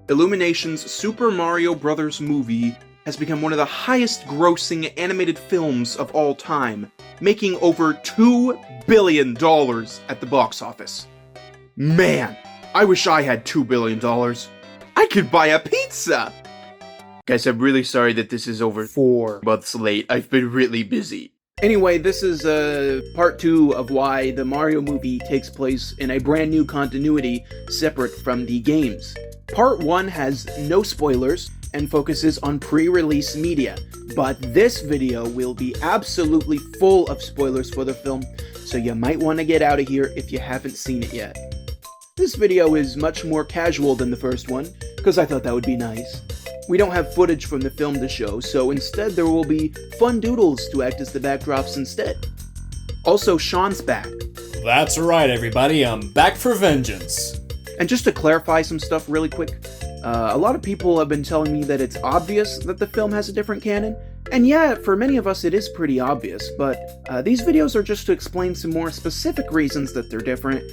Illumination's Super Mario Bros. Movie has become one of the highest-grossing animated films of all time, making over $2 billion at the box office. Man, I wish I had $2 billion. I could buy a pizza! Guys, I'm really sorry that this is over 4 months late. I've been really busy. Anyway, this is part 2 of why the Mario movie takes place in a brand new continuity separate from the games. Part 1 has no spoilers and focuses on pre-release media, but this video will be absolutely full of spoilers for the film, so you might want to get out of here if you haven't seen it yet. This video is much more casual than the first one, because I thought that would be nice. We don't have footage from the film to show, so instead there will be fun doodles to act as the backdrops instead. Also, Seán's back. That's right, everybody, I'm back for vengeance. And just to clarify some stuff really quick, a lot of people have been telling me that it's obvious that the film has a different canon, and yeah, for many of us it is pretty obvious, but these videos are just to explain some more specific reasons that they're different,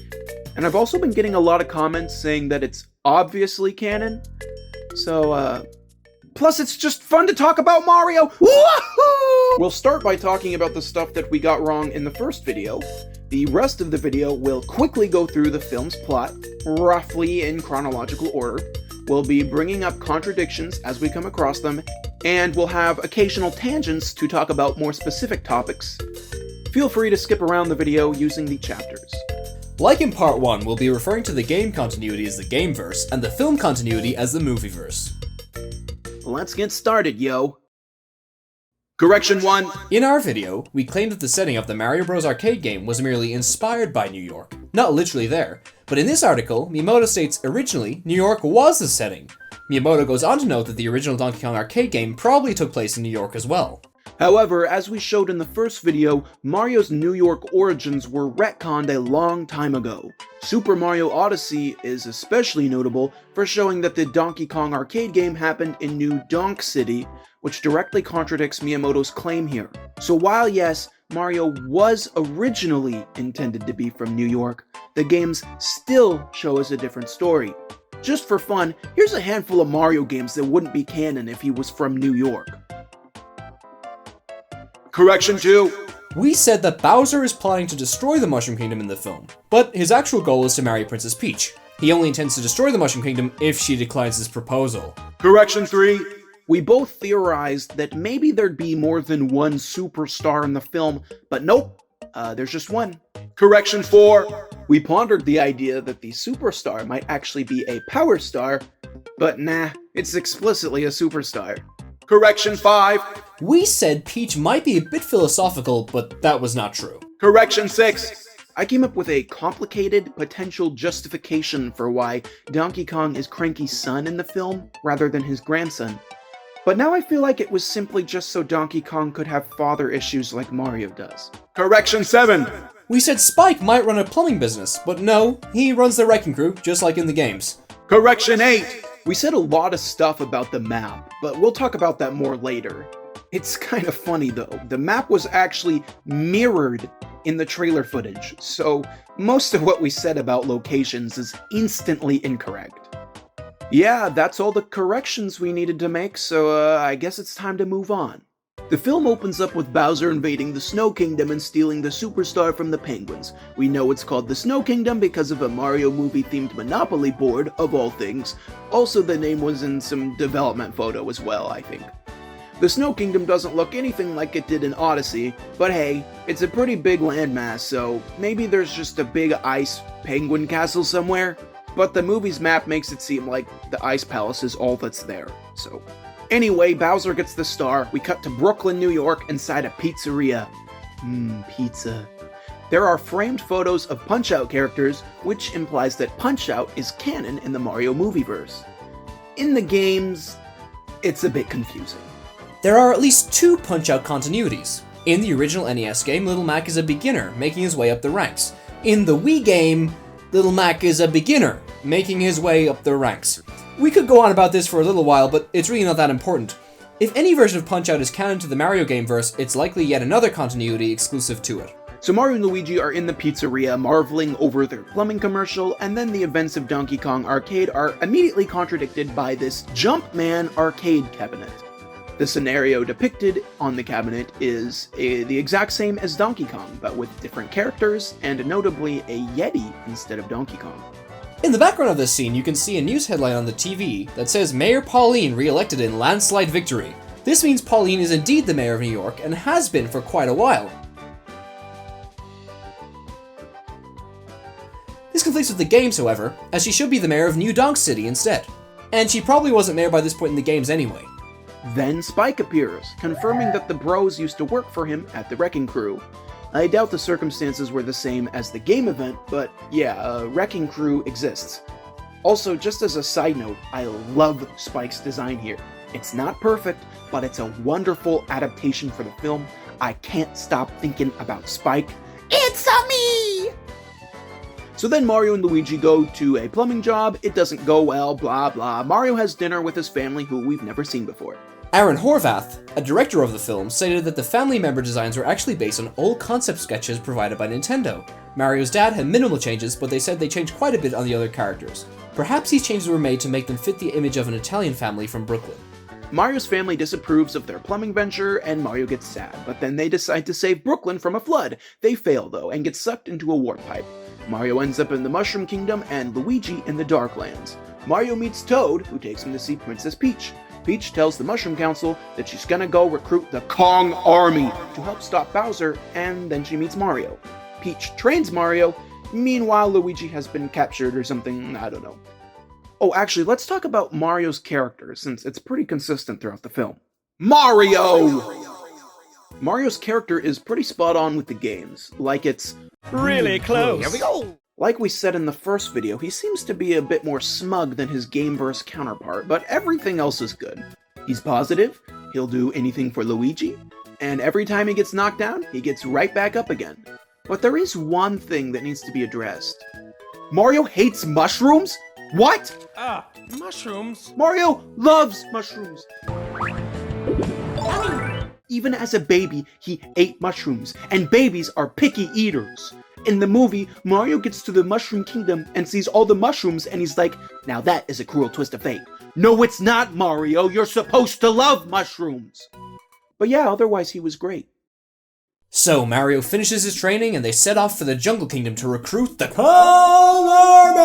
and I've also been getting a lot of comments saying that it's obviously canon, so plus it's just fun to talk about Mario! Woohoo! We'll start by talking about the stuff that we got wrong in the first video. The rest of the video will quickly go through the film's plot, roughly in chronological order. We'll be bringing up contradictions as we come across them, and we'll have occasional tangents to talk about more specific topics. Feel free to skip around the video using the chapters. Like in part 1, we'll be referring to the game continuity as the Gameverse, and the film continuity as the Movieverse. Let's get started, yo! Correction 1! In our video, we claimed that the setting of the Mario Bros. Arcade game was merely inspired by New York. Not literally there, but in this article, Miyamoto states originally, New York was the setting. Miyamoto goes on to note that the original Donkey Kong arcade game probably took place in New York as well. However, as we showed in the first video, Mario's New York origins were retconned a long time ago. Super Mario Odyssey is especially notable for showing that the Donkey Kong arcade game happened in New Donk City, which directly contradicts Miyamoto's claim here. So while yes, Mario was originally intended to be from New York, the games still show us a different story. Just for fun, here's a handful of Mario games that wouldn't be canon if he was from New York. Correction 2. We said that Bowser is plotting to destroy the Mushroom Kingdom in the film, but his actual goal is to marry Princess Peach. He only intends to destroy the Mushroom Kingdom if she declines his proposal. Correction 3. We both theorized that maybe there'd be more than one superstar in the film, but nope, there's just one. Correction 4. We pondered the idea that the superstar might actually be a power star, but nah, it's explicitly a superstar. Correction 5. We said Peach might be a bit philosophical, but that was not true. Correction 6. I came up with a complicated potential justification for why Donkey Kong is Cranky's son in the film, rather than his grandson. But now I feel like it was simply just so Donkey Kong could have father issues like Mario does. Correction 7. We said Spike might run a plumbing business, but no, he runs the wrecking crew, just like in the games. Correction 8. We said a lot of stuff about the map, but we'll talk about that more later. It's kind of funny though, the map was actually mirrored in the trailer footage, so most of what we said about locations is instantly incorrect. Yeah, that's all the corrections we needed to make, so I guess it's time to move on. The film opens up with Bowser invading the Snow Kingdom and stealing the superstar from the penguins. We know it's called the Snow Kingdom because of a Mario movie-themed Monopoly board, of all things. Also, the name was in some development photo as well, I think. The Snow Kingdom doesn't look anything like it did in Odyssey, but hey, it's a pretty big landmass, so maybe there's just a big ice penguin castle somewhere? But the movie's map makes it seem like the Ice Palace is all that's there, so. Anyway, Bowser gets the star, we cut to Brooklyn, New York, inside a pizzeria. Pizza. There are framed photos of Punch-Out characters, which implies that Punch-Out is canon in the Mario Movieverse. In the games, it's a bit confusing. There are at least 2 Punch-Out continuities. In the original NES game, Little Mac is a beginner, making his way up the ranks. In the Wii game, Little Mac is a beginner, making his way up the ranks. We could go on about this for a little while, but it's really not that important. If any version of Punch-Out is canon to the Mario Gameverse, it's likely yet another continuity exclusive to it. So Mario and Luigi are in the pizzeria marveling over their plumbing commercial, and then the events of Donkey Kong Arcade are immediately contradicted by this Jumpman arcade cabinet. The scenario depicted on the cabinet is the exact same as Donkey Kong, but with different characters, and notably a Yeti instead of Donkey Kong. In the background of this scene, you can see a news headline on the TV that says Mayor Pauline re-elected in landslide victory. This means Pauline is indeed the mayor of New York, and has been for quite a while. This conflicts with the games, however, as she should be the mayor of New Donk City instead. And she probably wasn't mayor by this point in the games anyway. Then Spike appears, confirming that the bros used to work for him at the Wrecking Crew. I doubt the circumstances were the same as the game event, but yeah, a Wrecking Crew exists. Also, just as a side note, I love Spike's design here. It's not perfect, but it's a wonderful adaptation for the film. I can't stop thinking about Spike. It's a me! So then Mario and Luigi go to a plumbing job, it doesn't go well, blah blah. Mario has dinner with his family who we've never seen before. Aaron Horvath, a director of the film, stated that the family member designs were actually based on old concept sketches provided by Nintendo. Mario's dad had minimal changes, but they said they changed quite a bit on the other characters. Perhaps these changes were made to make them fit the image of an Italian family from Brooklyn. Mario's family disapproves of their plumbing venture, and Mario gets sad, but then they decide to save Brooklyn from a flood. They fail though, and get sucked into a warp pipe. Mario ends up in the Mushroom Kingdom, and Luigi in the Darklands. Mario meets Toad, who takes him to see Princess Peach. Peach tells the Mushroom Council that she's gonna go recruit the Kong Army to help stop Bowser, and then she meets Mario. Peach trains Mario, meanwhile Luigi has been captured or something, I don't know. Oh, actually, let's talk about Mario's character, since it's pretty consistent throughout the film. Mario! Mario's character is pretty spot on with the games, like it's really close. Here we go! Like we said in the first video, he seems to be a bit more smug than his Gameverse counterpart, but everything else is good. He's positive, he'll do anything for Luigi, and every time he gets knocked down, he gets right back up again. But there is one thing that needs to be addressed. Mario hates mushrooms? What? Mushrooms? Mario loves mushrooms! Even as a baby, he ate mushrooms, and babies are picky eaters. In the movie, Mario gets to the Mushroom Kingdom and sees all the mushrooms, and he's like, now that is a cruel twist of fate. No, it's not, Mario! You're supposed to love mushrooms! But yeah, otherwise he was great. So Mario finishes his training and they set off for the Jungle Kingdom to recruit the Kong Army!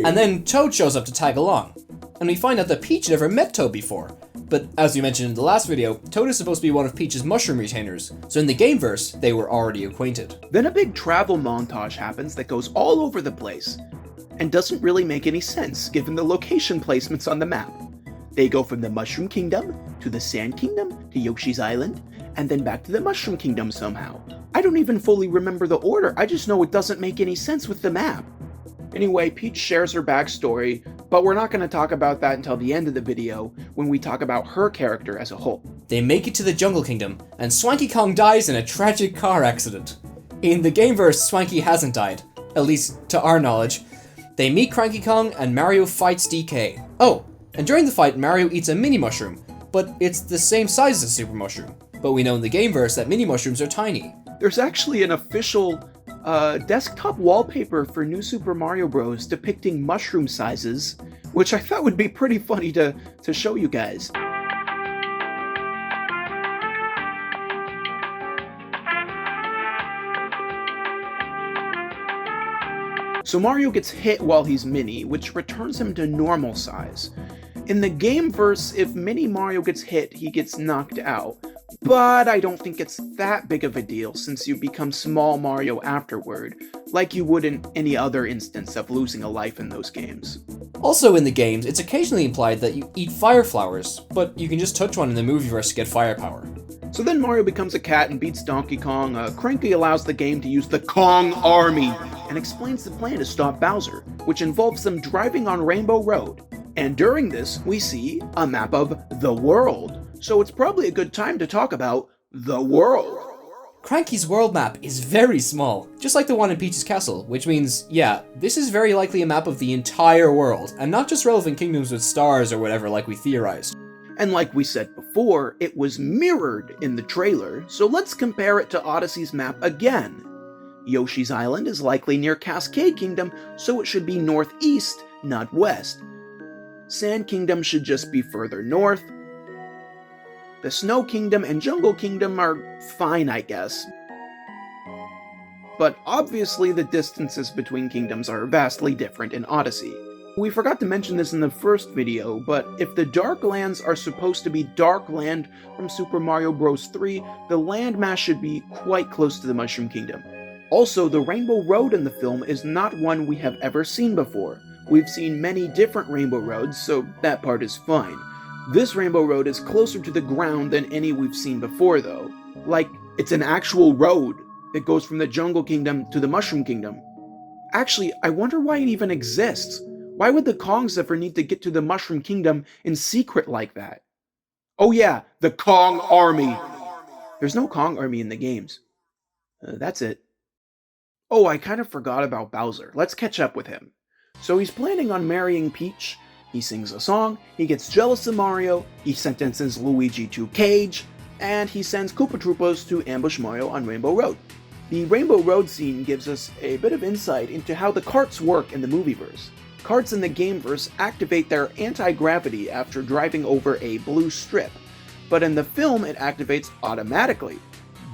And then Toad shows up to tag along. And we find out that Peach never met Toad before. But as we mentioned in the last video, Toad is supposed to be one of Peach's mushroom retainers, so in the Gameverse, they were already acquainted. Then a big travel montage happens that goes all over the place, and doesn't really make any sense given the location placements on the map. They go from the Mushroom Kingdom, to the Sand Kingdom, to Yoshi's Island, and then back to the Mushroom Kingdom somehow. I don't even fully remember the order, I just know it doesn't make any sense with the map. Anyway, Peach shares her backstory, but we're not going to talk about that until the end of the video, when we talk about her character as a whole. They make it to the Jungle Kingdom, and Swanky Kong dies in a tragic car accident. In the Gameverse, Swanky hasn't died, at least to our knowledge. They meet Cranky Kong, and Mario fights DK. Oh, and during the fight, Mario eats a mini mushroom, but it's the same size as a super mushroom. But we know in the Gameverse that mini mushrooms are tiny. There's actually an official desktop wallpaper for New Super Mario Bros. Depicting mushroom sizes, which I thought would be pretty funny to show you guys. So Mario gets hit while he's Mini, which returns him to normal size. In the Gameverse, if Mini Mario gets hit, he gets knocked out. But I don't think it's that big of a deal since you become Small Mario afterward, like you would in any other instance of losing a life in those games. Also in the games, it's occasionally implied that you eat fire flowers, but you can just touch one in the Movieverse to get firepower. So then Mario becomes a cat and beats Donkey Kong. Cranky allows the game to use the Kong Army and explains the plan to stop Bowser, which involves them driving on Rainbow Road. And during this, we see a map of the world. So it's probably a good time to talk about the world. Cranky's world map is very small, just like the one in Peach's Castle, which means, yeah, this is very likely a map of the entire world, and not just relevant kingdoms with stars or whatever like we theorized. And like we said before, it was mirrored in the trailer, so let's compare it to Odyssey's map again. Yoshi's Island is likely near Cascade Kingdom, so it should be northeast, not west. Sand Kingdom should just be further north. The Snow Kingdom and Jungle Kingdom are fine, I guess. But obviously the distances between kingdoms are vastly different in Odyssey. We forgot to mention this in the first video, but if the Dark Lands are supposed to be Dark Land from Super Mario Bros. 3, the landmass should be quite close to the Mushroom Kingdom. Also, the Rainbow Road in the film is not one we have ever seen before. We've seen many different Rainbow Roads, so that part is fine. This Rainbow Road is closer to the ground than any we've seen before though. Like, it's an actual road that goes from the Jungle Kingdom to the Mushroom Kingdom. Actually, I wonder why it even exists. Why would the Kongs ever need to get to the Mushroom Kingdom in secret like that? Oh yeah, the Kong Army! There's no Kong Army in the games. That's it. Oh, I kind of forgot about Bowser. Let's catch up with him. So he's planning on marrying Peach. He sings a song, he gets jealous of Mario, he sentences Luigi to cage, and he sends Koopa Troopas to ambush Mario on Rainbow Road. The Rainbow Road scene gives us a bit of insight into how the carts work in the Movieverse. Carts in the Gameverse activate their anti-gravity after driving over a blue strip, but in the film it activates automatically.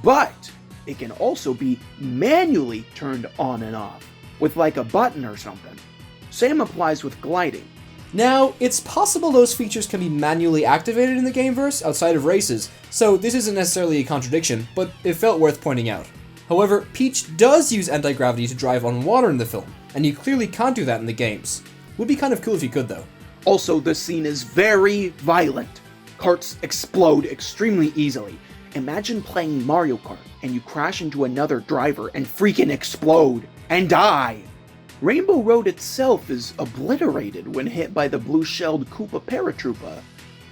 But it can also be manually turned on and off, with like a button or something. Same applies with gliding. Now, it's possible those features can be manually activated in the Gameverse outside of races, so this isn't necessarily a contradiction, but it felt worth pointing out. However, Peach does use anti-gravity to drive on water in the film, and you clearly can't do that in the games. Would be kind of cool if you could though. Also, the scene is very violent. Carts explode extremely easily. Imagine playing Mario Kart and you crash into another driver and freaking explode and die. Rainbow Road itself is obliterated when hit by the blue-shelled Koopa Paratroopa,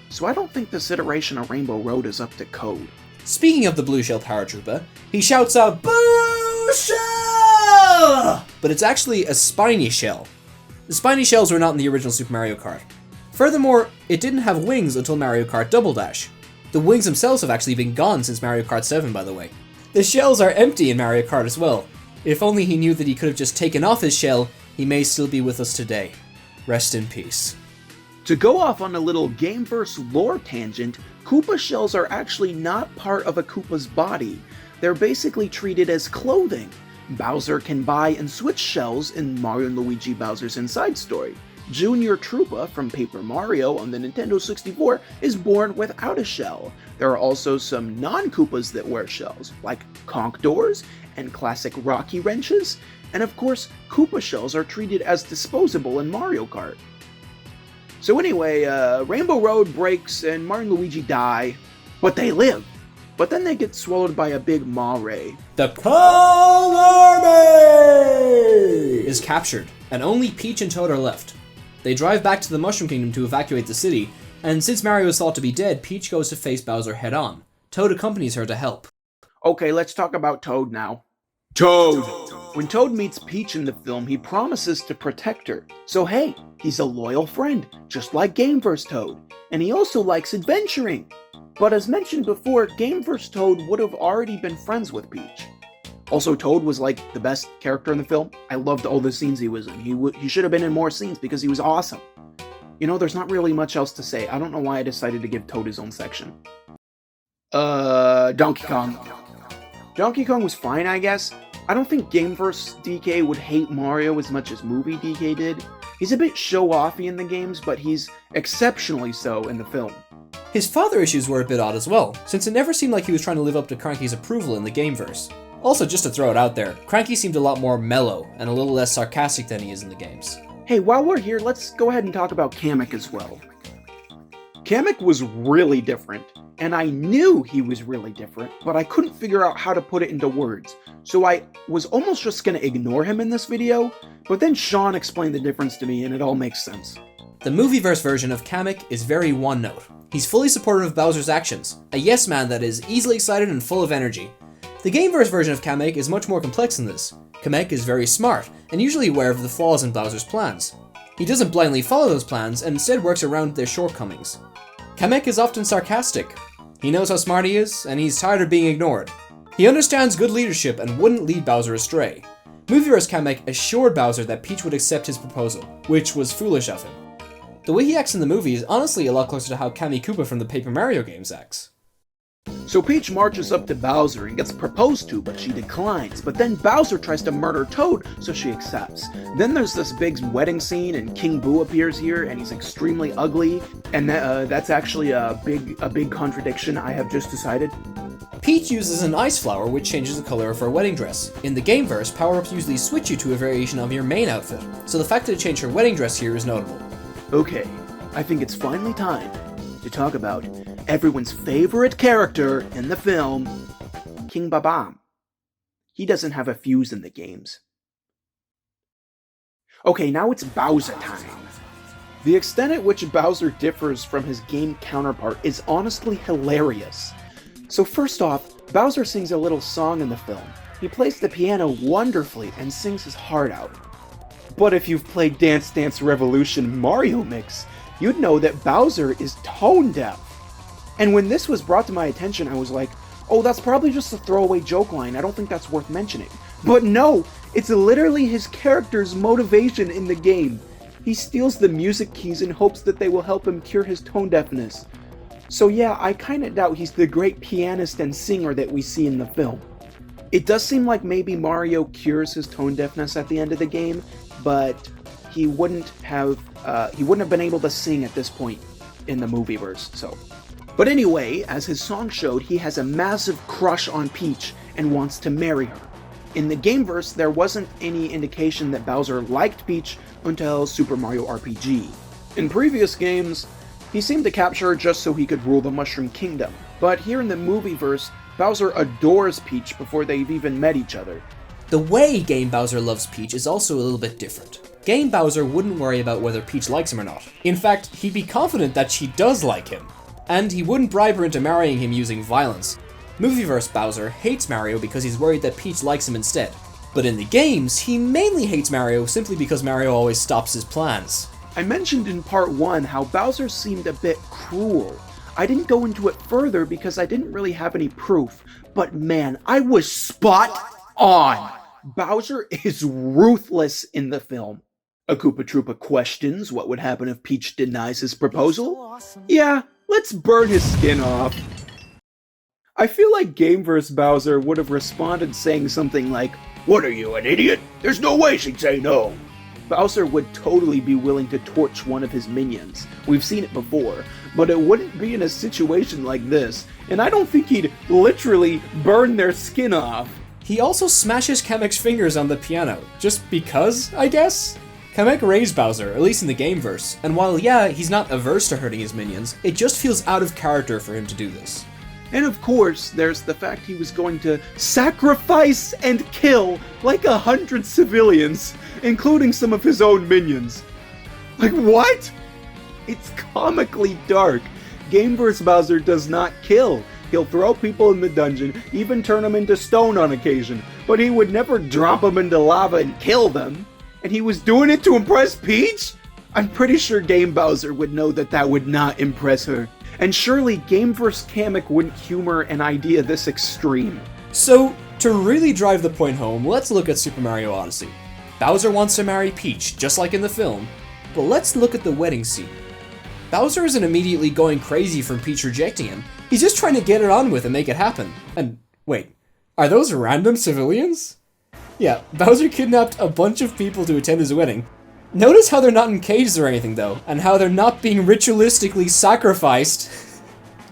so I don't think this iteration of Rainbow Road is up to code. Speaking of the blue-shelled Paratroopa, he shouts out, "Blue Shell!" But it's actually a spiny shell. The spiny shells were not in the original Super Mario Kart. Furthermore, it didn't have wings until Mario Kart Double Dash. The wings themselves have actually been gone since Mario Kart 7, by the way. The shells are empty in Mario Kart as well. If only he knew that he could have just taken off his shell, he may still be with us today. Rest in peace. To go off on a little Gameverse lore tangent, Koopa shells are actually not part of a Koopa's body. They're basically treated as clothing. Bowser can buy and switch shells in Mario & Luigi Bowser's Inside Story. Junior Troopa from Paper Mario on the Nintendo 64 is born without a shell. There are also some non-Koopas that wear shells, like conch doors and classic Rocky wrenches, and of course, Koopa shells are treated as disposable in Mario Kart. So anyway, Rainbow Road breaks and Mario and Luigi die, but they live. But then they get swallowed by a big maw ray. The Kong Army is captured, and only Peach and Toad are left. They drive back to the Mushroom Kingdom to evacuate the city, and since Mario is thought to be dead, Peach goes to face Bowser head-on. Toad accompanies her to help. Okay, let's talk about Toad now. Toad! When Toad meets Peach in the film, he promises to protect her. So hey, he's a loyal friend, just like Gameverse Toad. And he also likes adventuring. But as mentioned before, Gameverse Toad would have already been friends with Peach. Also, Toad was like the best character in the film. I loved all the scenes he was in. He should have been in more scenes because he was awesome. You know, there's not really much else to say. I don't know why I decided to give Toad his own section. Donkey Kong. Donkey Kong was fine, I guess. I don't think Gameverse DK would hate Mario as much as Movie DK did. He's a bit show-offy in the games, but he's exceptionally so in the film. His father issues were a bit odd as well, since it never seemed like he was trying to live up to Cranky's approval in the Gameverse. Also, just to throw it out there, Cranky seemed a lot more mellow and a little less sarcastic than he is in the games. Hey, while we're here, let's go ahead and talk about Kamek as well. Kamek was really different, and I knew he was really different, but I couldn't figure out how to put it into words, so I was almost just gonna ignore him in this video, but then Seán explained the difference to me and it all makes sense. The Movieverse version of Kamek is very one-note. He's fully supportive of Bowser's actions, a yes man that is easily excited and full of energy. The Gameverse version of Kamek is much more complex than this. Kamek is very smart, and usually aware of the flaws in Bowser's plans. He doesn't blindly follow those plans, and instead works around their shortcomings. Kamek is often sarcastic. He knows how smart he is, and he's tired of being ignored. He understands good leadership and wouldn't lead Bowser astray. Movieverse Kamek assured Bowser that Peach would accept his proposal, which was foolish of him. The way he acts in the movie is honestly a lot closer to how Kammy Koopa from the Paper Mario games acts. So Peach marches up to Bowser and gets proposed to, but she declines. But then Bowser tries to murder Toad, so she accepts. Then there's this big wedding scene, and King Boo appears here, and he's extremely ugly. And that's actually a big contradiction, I have just decided. Peach uses an ice flower, which changes the color of her wedding dress. In the gameverse, power-ups usually switch you to a variation of your main outfit, so the fact that it changed her wedding dress here is notable. Okay, I think it's finally time to talk about everyone's favorite character in the film, King Babam. He doesn't have a fuse in the games. Okay, now it's Bowser time. The extent at which Bowser differs from his game counterpart is honestly hilarious. So first off, Bowser sings a little song in the film. He plays the piano wonderfully and sings his heart out. But if you've played Dance Dance Revolution Mario Mix, you'd know that Bowser is tone deaf. And when this was brought to my attention, I was like, oh, that's probably just a throwaway joke line, I don't think that's worth mentioning. But no, it's literally his character's motivation in the game. He steals the music keys in hopes that they will help him cure his tone deafness. So yeah, I kinda doubt he's the great pianist and singer that we see in the film. It does seem like maybe Mario cures his tone deafness at the end of the game, but he wouldn't have been able to sing at this point in the movieverse, so. But anyway, as his song showed, he has a massive crush on Peach and wants to marry her. In the gameverse, there wasn't any indication that Bowser liked Peach until Super Mario RPG. In previous games, he seemed to capture her just so he could rule the Mushroom Kingdom, but here in the movieverse, Bowser adores Peach before they've even met each other. The way Game Bowser loves Peach is also a little bit different. Game Bowser wouldn't worry about whether Peach likes him or not. In fact, he'd be confident that she does like him. And he wouldn't bribe her into marrying him using violence. Movieverse Bowser hates Mario because he's worried that Peach likes him instead. But in the games, he mainly hates Mario simply because Mario always stops his plans. I mentioned in part 1 how Bowser seemed a bit cruel. I didn't go into it further because I didn't really have any proof, but man, I was spot on! Bowser is ruthless in the film. A Koopa Troopa questions what would happen if Peach denies his proposal. Yeah, let's burn his skin off. I feel like Gameverse Bowser would have responded saying something like, "What are you, an idiot? There's no way she'd say no." Bowser would totally be willing to torch one of his minions. We've seen it before, but it wouldn't be in a situation like this, and I don't think he'd literally burn their skin off. He also smashes Kamek's fingers on the piano, just because, I guess? Kamek raised Bowser, at least in the gameverse, and while yeah, he's not averse to hurting his minions, it just feels out of character for him to do this. And of course, there's the fact he was going to sacrifice and kill like 100 civilians, including some of his own minions. Like, what? It's comically dark. Gameverse Bowser does not kill. He'll throw people in the dungeon, even turn them into stone on occasion, but he would never drop them into lava and kill them. And he was doing it to impress Peach? I'm pretty sure Game Bowser would know that that would not impress her. And surely Gameverse Kamek wouldn't humor an idea this extreme. So, to really drive the point home, let's look at Super Mario Odyssey. Bowser wants to marry Peach, just like in the film, but let's look at the wedding scene. Bowser isn't immediately going crazy from Peach rejecting him, he's just trying to get it on with and make it happen. And wait, are those random civilians? Yeah, Bowser kidnapped a bunch of people to attend his wedding. Notice how they're not in cages or anything though, and how they're not being ritualistically sacrificed.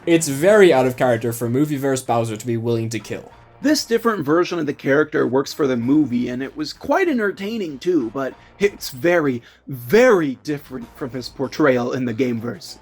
It's very out of character for Movieverse Bowser to be willing to kill. This different version of the character works for the movie, and it was quite entertaining too, but it's very, very different from his portrayal in the gameverse.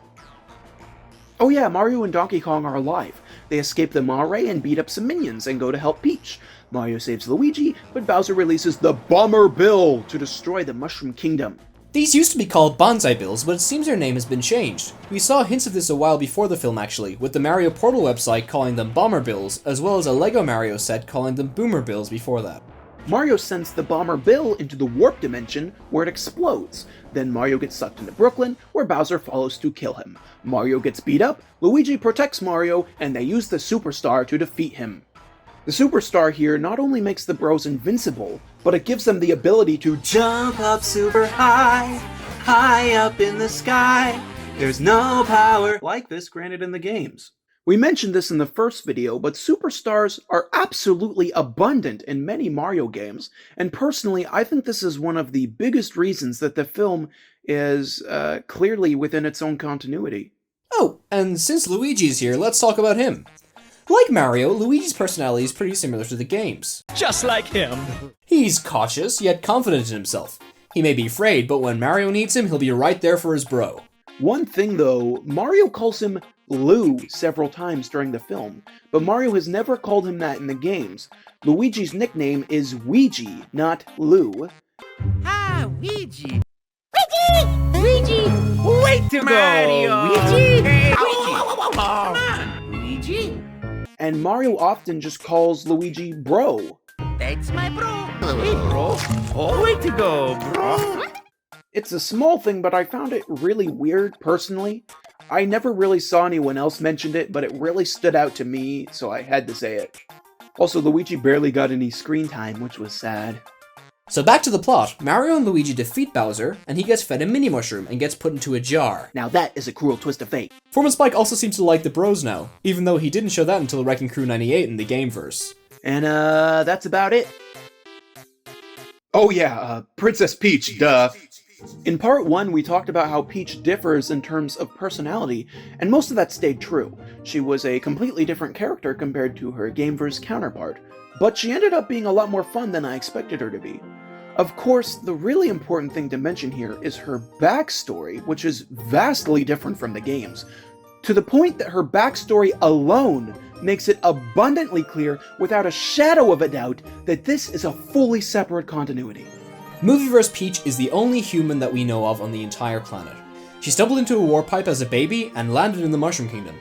Oh yeah, Mario and Donkey Kong are alive. They escape the Mare and beat up some minions and go to help Peach. Mario saves Luigi, but Bowser releases the Bomber Bill to destroy the Mushroom Kingdom. These used to be called Bonsai Bills, but it seems their name has been changed. We saw hints of this a while before the film actually, with the Mario Portal website calling them Bomber Bills, as well as a LEGO Mario set calling them Boomer Bills before that. Mario sends the bomber Bill into the warp dimension where it explodes. Then Mario gets sucked into Brooklyn, where Bowser follows to kill him. Mario gets beat up, Luigi protects Mario, and they use the Superstar to defeat him. The Superstar here not only makes the bros invincible, but it gives them the ability to jump up super high, high up in the sky. There's no power like this granted in the games. We mentioned this in the first video, but superstars are absolutely abundant in many Mario games, and personally, I think this is one of the biggest reasons that the film is clearly within its own continuity. Oh, and since Luigi's here, let's talk about him. Like Mario, Luigi's personality is pretty similar to the games. Just like him. He's cautious, yet confident in himself. He may be afraid, but when Mario needs him, he'll be right there for his bro. One thing though, Mario calls him Lou several times during the film, but Mario has never called him that in the games. Luigi's nickname is Ouija, not Lou. Ah, Luigi! Luigi! Way to Mario! go! Luigi! Hey, Luigi! Come on, Luigi! And Mario often just calls Luigi bro. That's my bro! Hey, bro! Oh, way to go, bro! It's a small thing, but I found it really weird, personally. I never really saw anyone else mention it, but it really stood out to me, so I had to say it. Also, Luigi barely got any screen time, which was sad. So back to the plot. Mario and Luigi defeat Bowser, and he gets fed a mini mushroom and gets put into a jar. Now that is a cruel twist of fate. Foreman Spike also seems to like the bros now, even though he didn't show that until Wrecking Crew 98 in the Gameverse. And that's about it. Oh yeah, Princess Peach, duh. In part 1, we talked about how Peach differs in terms of personality, and most of that stayed true. She was a completely different character compared to her Gameverse counterpart, but she ended up being a lot more fun than I expected her to be. Of course, the really important thing to mention here is her backstory, which is vastly different from the games, to the point that her backstory alone makes it abundantly clear, without a shadow of a doubt, that this is a fully separate continuity. Movieverse Peach is the only human that we know of on the entire planet. She stumbled into a warp pipe as a baby and landed in the Mushroom Kingdom.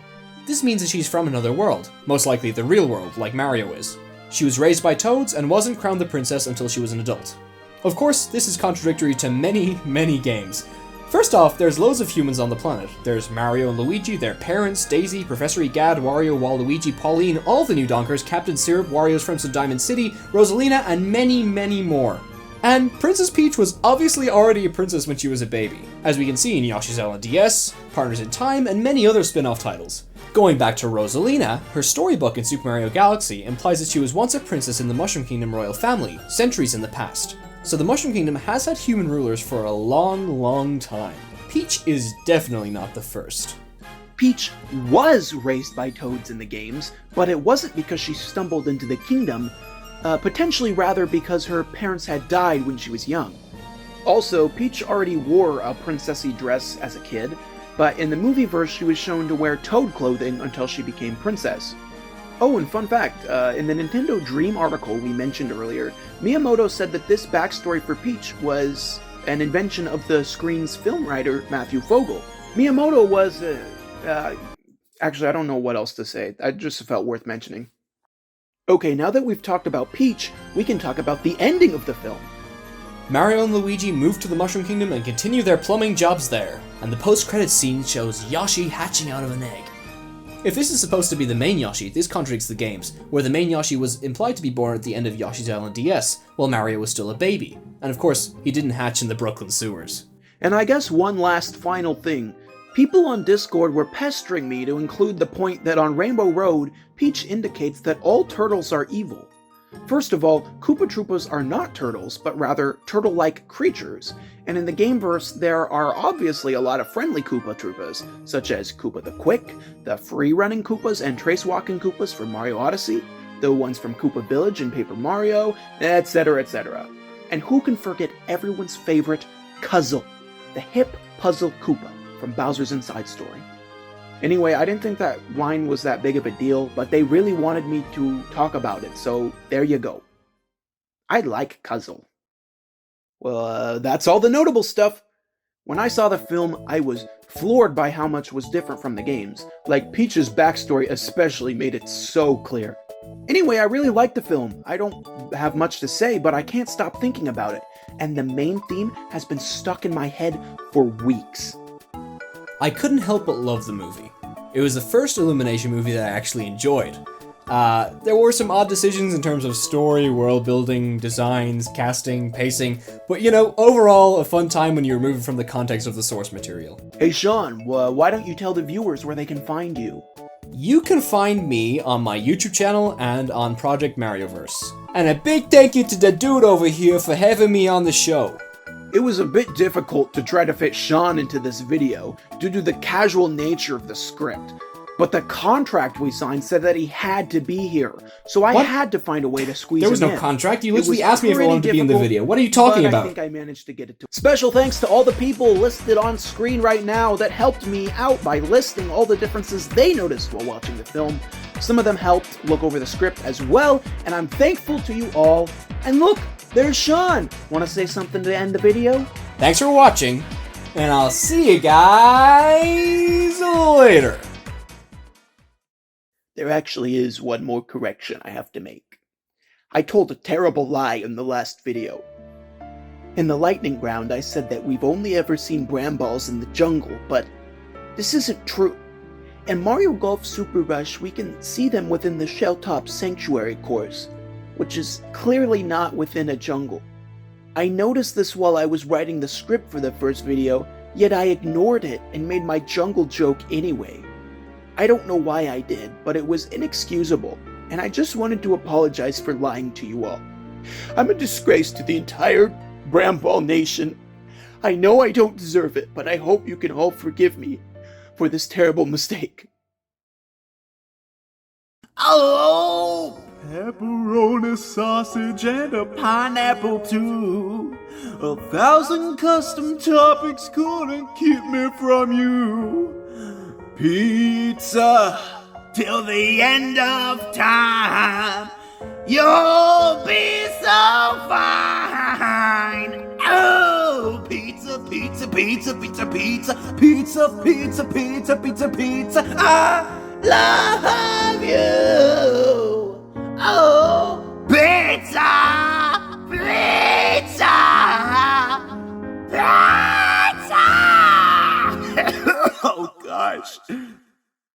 This means that she's from another world, most likely the real world, like Mario is. She was raised by toads and wasn't crowned the princess until she was an adult. Of course, this is contradictory to many games. First off, there's loads of humans on the planet. There's Mario and Luigi, their parents, Daisy, Professor Egad, Wario, Waluigi, Pauline, all the new Donkers, Captain Syrup, Wario's friends from Diamond City, Rosalina, and many more. And Princess Peach was obviously already a princess when she was a baby, as we can see in Yoshi's Island DS, Partners in Time, and many other spin-off titles. Going back to Rosalina, her storybook in Super Mario Galaxy implies that she was once a princess in the Mushroom Kingdom royal family, centuries in the past. So the Mushroom Kingdom has had human rulers for a long time. Peach is definitely not the first. Peach was raised by toads in the games, but it wasn't because she stumbled into the kingdom, potentially rather because her parents had died when she was young. Also, Peach already wore a princessy dress as a kid, but in the movieverse she was shown to wear toad clothing until she became princess. Oh, and fun fact, in the Nintendo Dream article we mentioned earlier, Miyamoto said that this backstory for Peach was an invention of the screen's film writer Matthew Fogel. Miyamoto was, actually I don't know what else to say, that just felt worth mentioning. Okay, now that we've talked about Peach, we can talk about the ending of the film. Mario and Luigi move to the Mushroom Kingdom and continue their plumbing jobs there, and the post-credits scene shows Yoshi hatching out of an egg. If this is supposed to be the main Yoshi, this contradicts the games, where the main Yoshi was implied to be born at the end of Yoshi's Island DS, while Mario was still a baby. And of course, he didn't hatch in the Brooklyn sewers. And I guess one last final thing. People on Discord were pestering me to include the point that on Rainbow Road, Peach indicates that all turtles are evil. First of all, Koopa Troopas are not turtles, but rather turtle-like creatures, and in the Gameverse there are obviously a lot of friendly Koopa Troopas, such as Koopa the Quick, the free-running Koopas and trace-walking Koopas from Mario Odyssey, the ones from Koopa Village in Paper Mario, etc, etc. And who can forget everyone's favorite, Cuzzle, the hip puzzle Koopa from Bowser's Inside Story. Anyway, I didn't think that line was that big of a deal, but they really wanted me to talk about it, so there you go. I like Cuzzle. Well, that's all the notable stuff. When I saw the film, I was floored by how much was different from the games. Like, Peach's backstory especially made it so clear. Anyway, I really like the film. I don't have much to say, but I can't stop thinking about it. And the main theme has been stuck in my head for weeks. I couldn't help but love the movie. It was the first Illumination movie that I actually enjoyed. There were some odd decisions in terms of story, world building, designs, casting, pacing, but overall a fun time when you remove it from the context of the source material. Hey Seán, why don't you tell the viewers where they can find you? You can find me on my YouTube channel and on Project Marioverse. And a big thank you to the dude over here for having me on the show. It was a bit difficult to try to fit Seán into this video due to the casual nature of the script. But the contract we signed said that he had to be here, so I had to find a way to squeeze him in. There was no contract. You literally asked me if I wanted to be in the video. What are you talking about? I think I managed to get it to. Special thanks to all the people listed on screen right now that helped me out by listing all the differences they noticed while watching the film. Some of them helped look over the script as well, and I'm thankful to you all. And look, there's Seán. Want to say something to end the video? Thanks for watching, and I'll see you guys later. There actually is one more correction I have to make. I told a terrible lie in the last video. In the lightning round, I said that we've only ever seen Bramballs in the jungle, but this isn't true. In Mario Golf Super Rush, we can see them within the Shelltop Sanctuary course, which is clearly not within a jungle. I noticed this while I was writing the script for the first video, yet I ignored it and made my jungle joke anyway. I don't know why I did, but it was inexcusable, and I just wanted to apologize for lying to you all. I'm a disgrace to the entire Bramball Nation. I know I don't deserve it, but I hope you can all forgive me for this terrible mistake. Oh, pepperoni sausage and a pineapple too. 1,000 custom topics couldn't keep me from you. Pizza till the end of time. You'll be so fine. Oh, pizza, pizza, pizza, pizza, pizza, pizza, pizza, pizza, pizza, pizza. I love you. Oh, pizza, pizza, pizza. Oh gosh.